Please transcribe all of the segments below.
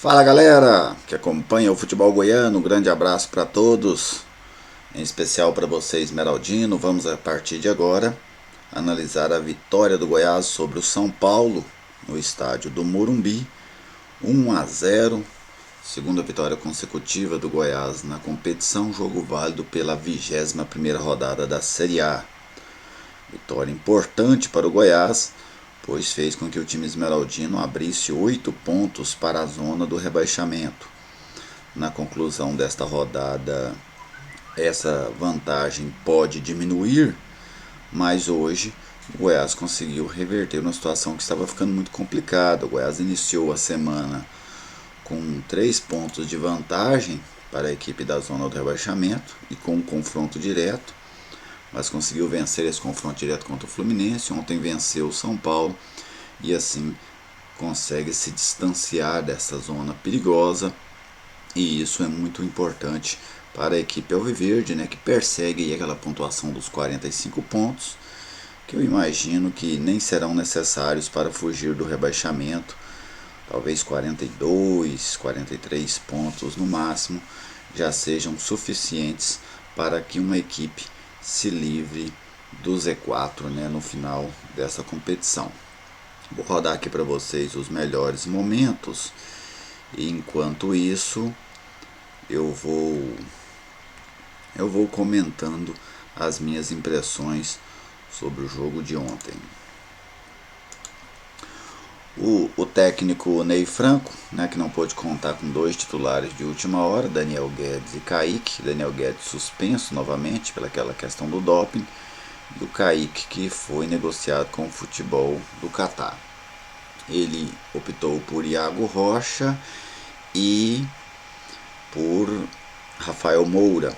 Fala galera que acompanha o futebol goiano, um grande abraço para todos, em especial para você Esmeraldino. Vamos a partir de agora analisar a vitória do Goiás sobre o São Paulo no estádio do Morumbi, 1-0, segunda vitória consecutiva do Goiás na competição, jogo válido pela 21ª rodada da Série A. Vitória importante para o Goiás, pois fez com que o time esmeraldino abrisse 8 pontos para a zona do rebaixamento. Na conclusão desta rodada, essa vantagem pode diminuir, mas hoje o Goiás conseguiu reverter uma situação que estava ficando muito complicada. O Goiás iniciou a semana com 3 pontos de vantagem para a equipe da zona do rebaixamento e com um confronto direto, mas conseguiu vencer esse confronto direto contra o Fluminense. Ontem venceu o São Paulo e assim consegue se distanciar dessa zona perigosa, e isso é muito importante para a equipe alviverde, né, que persegue aí aquela pontuação dos 45 pontos, que eu imagino que nem serão necessários para fugir do rebaixamento. Talvez 42, 43 pontos no máximo já sejam suficientes para que uma equipe se livre do Z4, né, no final dessa competição. Vou rodar aqui para vocês os melhores momentos, e enquanto isso eu vou comentando as minhas impressões sobre o jogo de ontem. O técnico Ney Franco, né, que não pôde contar com 2 titulares de última hora, Daniel Guedes e Kaique. Daniel Guedes suspenso novamente pelaquela questão do doping, e o Kaique que foi negociado com o futebol do Catar. Ele optou por Iago Rocha e por Rafael Moura,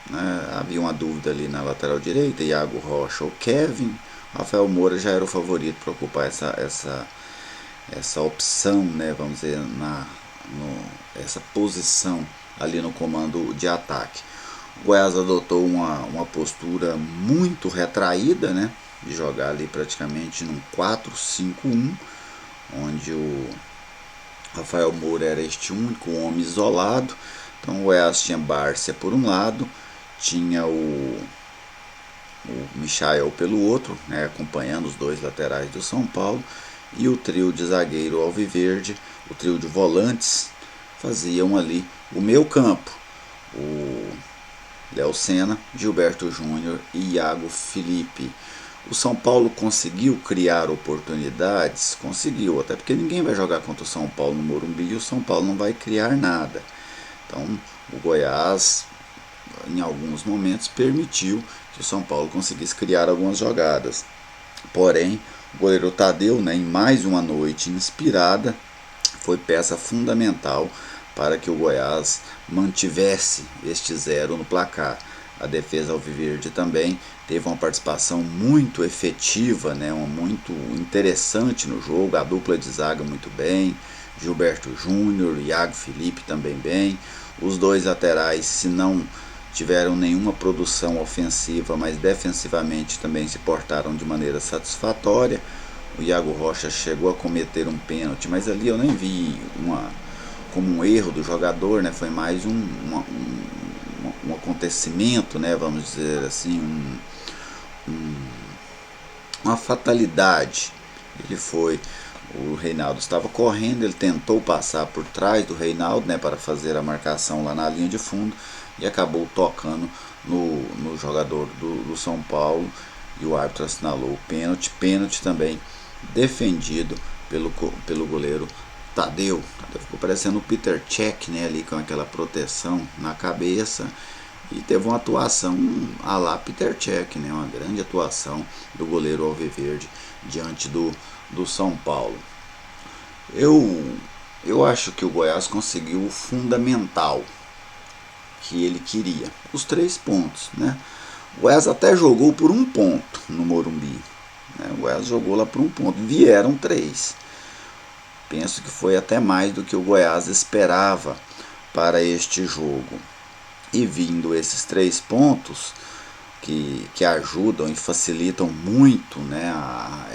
né? Havia uma dúvida ali na lateral direita, Iago Rocha ou Kevin. Rafael Moura já era o favorito para ocupar essa opção, né, vamos dizer, essa posição ali no comando de ataque. O Goiás adotou uma postura muito retraída, né, de jogar ali praticamente num 4-5-1, onde o Rafael Moura era este único homem isolado. Então o Goiás tinha Bárcia por um lado, tinha o Michael pelo outro, né, acompanhando os dois laterais do São Paulo, e o trio de zagueiro alviverde, o trio de volantes, faziam ali o meio campo. O Léo Senna, Gilberto Júnior e Iago Felipe. O São Paulo conseguiu criar oportunidades? Conseguiu, até porque ninguém vai jogar contra o São Paulo no Morumbi e o São Paulo não vai criar nada. Então o Goiás, em alguns momentos, permitiu que o São Paulo conseguisse criar algumas jogadas. Porém, o goleiro Tadeu, né, em mais uma noite inspirada, foi peça fundamental para que o Goiás mantivesse este 0 no placar. A defesa alviverde também teve uma participação muito efetiva, né, muito interessante no jogo. A dupla de zaga muito bem, Gilberto Júnior, Iago Felipe também bem. Os dois laterais, se não tiveram nenhuma produção ofensiva, mas defensivamente também se portaram de maneira satisfatória. O Iago Rocha chegou a cometer um pênalti, mas ali eu nem vi como um erro do jogador, né? Foi mais um acontecimento, né? Vamos dizer assim, uma fatalidade. O Reinaldo estava correndo, ele tentou passar por trás do Reinaldo, né, para fazer a marcação lá na linha de fundo, e acabou tocando no jogador do São Paulo, e o árbitro assinalou o pênalti também defendido pelo goleiro Tadeu. Ficou parecendo o Peter Cech, né, ali com aquela proteção na cabeça, e teve uma atuação à la Peter Cech, né, uma grande atuação do goleiro alviverde diante do São Paulo. Eu acho que o Goiás conseguiu o fundamental que ele queria, os 3 pontos, né? O Goiás até jogou por 1 ponto no Morumbi, né? O Goiás jogou lá por 1 ponto, vieram 3. Penso que foi até mais do que o Goiás esperava para este jogo. E vindo esses 3 pontos, que ajudam e facilitam muito, né,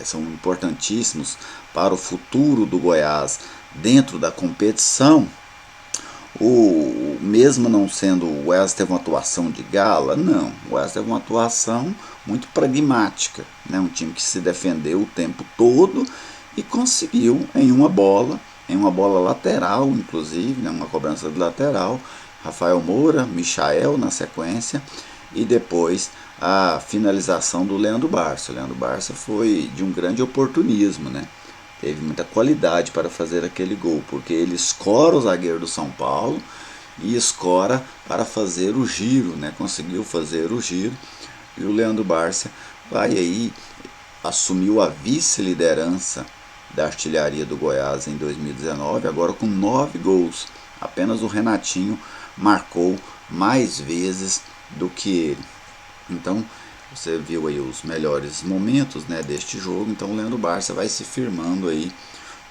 são importantíssimos para o futuro do Goiás dentro da competição. Mesmo não sendo o Goiás teve uma atuação de gala, não. O Goiás teve uma atuação muito pragmática, né? Um time que se defendeu o tempo todo e conseguiu em uma bola lateral, inclusive, né? Uma cobrança de lateral, Rafael Moura, Michael na sequência e depois a finalização do Leandro Barça. O Leandro Barça foi de um grande oportunismo, né? Teve muita qualidade para fazer aquele gol, porque ele escora o zagueiro do São Paulo e escora para fazer o giro, né? Conseguiu fazer o giro e o Leandro Barça vai aí, assumiu a vice-liderança da artilharia do Goiás em 2019, agora com 9 gols. Apenas o Renatinho marcou mais vezes do que ele. Então, você viu aí os melhores momentos, né, deste jogo. Então o Leandro Barça vai se firmando aí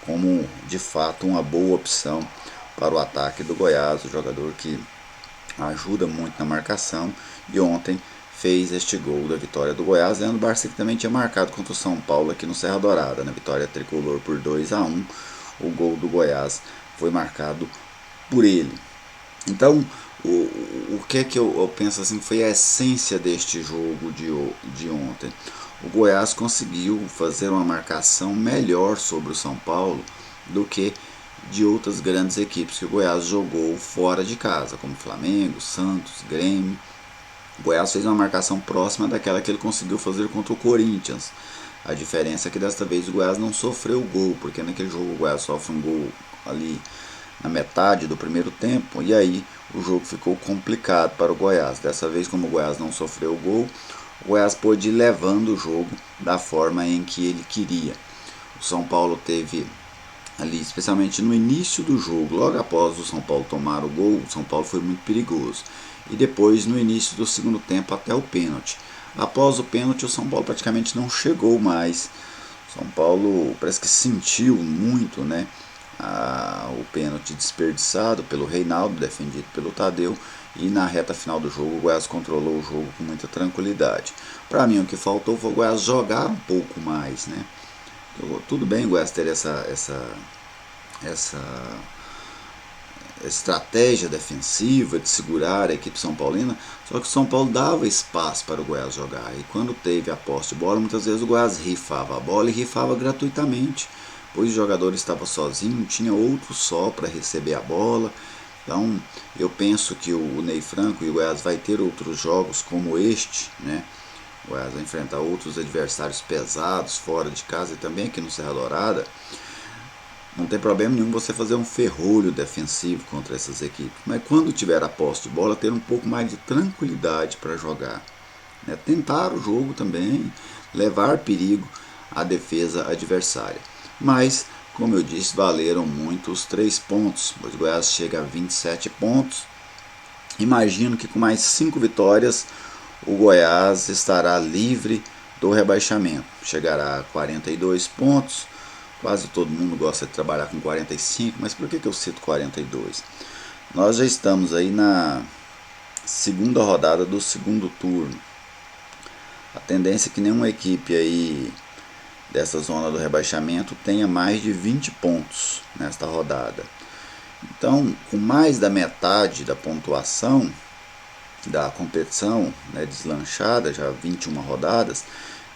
como de fato uma boa opção para o ataque do Goiás, o jogador que ajuda muito na marcação e ontem fez este gol da vitória do Goiás. Leandro Barça que também tinha marcado contra o São Paulo aqui no Serra Dourada, na vitória tricolor por 2-1. O gol do Goiás foi marcado por ele. Então, o que é que eu penso assim foi a essência deste jogo de ontem. O Goiás conseguiu fazer uma marcação melhor sobre o São Paulo do que de outras grandes equipes que o Goiás jogou fora de casa, como Flamengo, Santos, Grêmio. O Goiás fez uma marcação próxima daquela que ele conseguiu fazer contra o Corinthians. A diferença é que desta vez o Goiás não sofreu gol, porque naquele jogo o Goiás sofre um gol ali na metade do primeiro tempo, e aí o jogo ficou complicado para o Goiás. Dessa vez, como o Goiás não sofreu gol, o Goiás pôde ir levando o jogo da forma em que ele queria. O São Paulo teve ali, especialmente no início do jogo, logo após o São Paulo tomar o gol, o São Paulo foi muito perigoso. E depois, no início do segundo tempo, até o pênalti. Após o pênalti, o São Paulo praticamente não chegou mais. O São Paulo parece que sentiu muito, né? O pênalti desperdiçado pelo Reinaldo, defendido pelo Tadeu, e na reta final do jogo o Goiás controlou o jogo com muita tranquilidade. Para mim o que faltou foi o Goiás jogar um pouco mais, né? Tudo bem o Goiás ter essa estratégia defensiva de segurar a equipe são paulina, só que o São Paulo dava espaço para o Goiás jogar, e quando teve a posse de bola, muitas vezes o Goiás rifava a bola e rifava gratuitamente, pois o jogador estava sozinho, tinha outro só para receber a bola. Então eu penso que o Ney Franco e o Goiás vai ter outros jogos como este, né? O Goiás vai enfrentar outros adversários pesados fora de casa e também aqui no Serra Dourada. Não tem problema nenhum você fazer um ferrolho defensivo contra essas equipes, mas quando tiver a posse de bola, ter um pouco mais de tranquilidade para jogar, né? Tentar o jogo também, levar perigo à defesa adversária. Mas, como eu disse, valeram muito os 3 pontos, pois o Goiás chega a 27 pontos. Imagino que com mais 5 vitórias, o Goiás estará livre do rebaixamento. Chegará a 42 pontos. Quase todo mundo gosta de trabalhar com 45, mas por que eu cito 42? Nós já estamos aí na segunda rodada do segundo turno. A tendência é que nenhuma equipe aí dessa zona do rebaixamento tenha mais de 20 pontos nesta rodada. Então, com mais da metade da pontuação da competição, né, deslanchada, já 21 rodadas,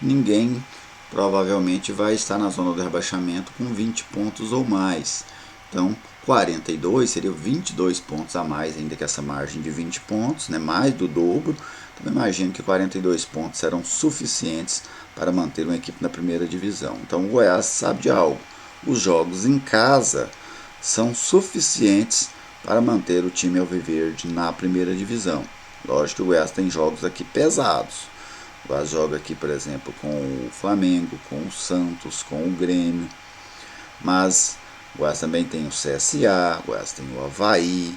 ninguém provavelmente vai estar na zona do rebaixamento com 20 pontos ou mais. Então, 42 seria 22 pontos a mais, ainda que essa margem de 20 pontos, né, mais do dobro. Então, imagino que 42 pontos serão suficientes para manter uma equipe na primeira divisão. Então, o Goiás sabe de algo. Os jogos em casa são suficientes para manter o time alviverde na primeira divisão. Lógico que o Goiás tem jogos aqui pesados. O Goiás joga aqui, por exemplo, com o Flamengo, com o Santos, com o Grêmio. Mas o Goiás também tem o CSA, o Goiás tem o Avaí,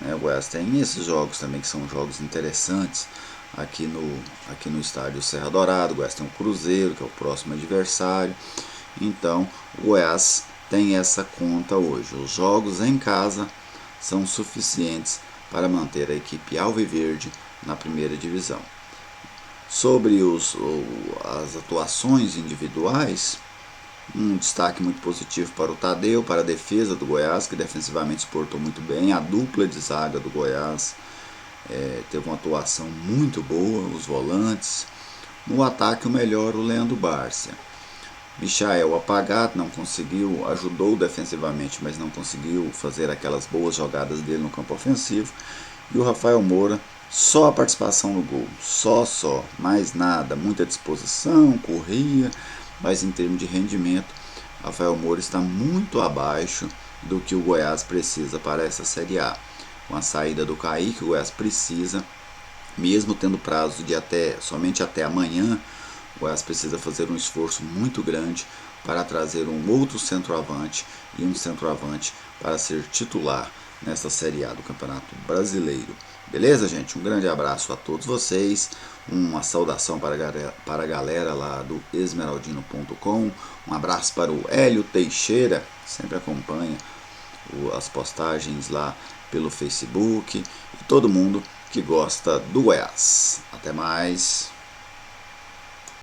né? O Goiás tem esses jogos também que são jogos interessantes aqui no estádio Serra Dourada. O Goiás tem o Cruzeiro, que é o próximo adversário. Então o Goiás tem essa conta hoje. Os jogos em casa são suficientes para manter a equipe alviverde na primeira divisão. Sobre as atuações individuais, um destaque muito positivo para o Tadeu, para a defesa do Goiás, que defensivamente se portou muito bem. A dupla de zaga do Goiás teve uma atuação muito boa, os volantes. No ataque, o melhor, o Leandro Bárcia. Michael apagado, não conseguiu, ajudou defensivamente, mas não conseguiu fazer aquelas boas jogadas dele no campo ofensivo. E o Rafael Moura, só a participação no gol, só, mais nada, muita disposição, corria, mas em termos de rendimento, Rafael Moura está muito abaixo do que o Goiás precisa para essa Série A. Com a saída do Kaique, o Goiás precisa, mesmo tendo prazo de somente até amanhã, o Goiás precisa fazer um esforço muito grande para trazer um outro centroavante e um centroavante para ser titular nesta Série A do Campeonato Brasileiro. Beleza, gente? Um grande abraço a todos vocês, uma saudação para a galera lá do esmeraldino.com, um abraço para o Hélio Teixeira, que sempre acompanha as postagens lá pelo Facebook, e todo mundo que gosta do Goiás. Até mais!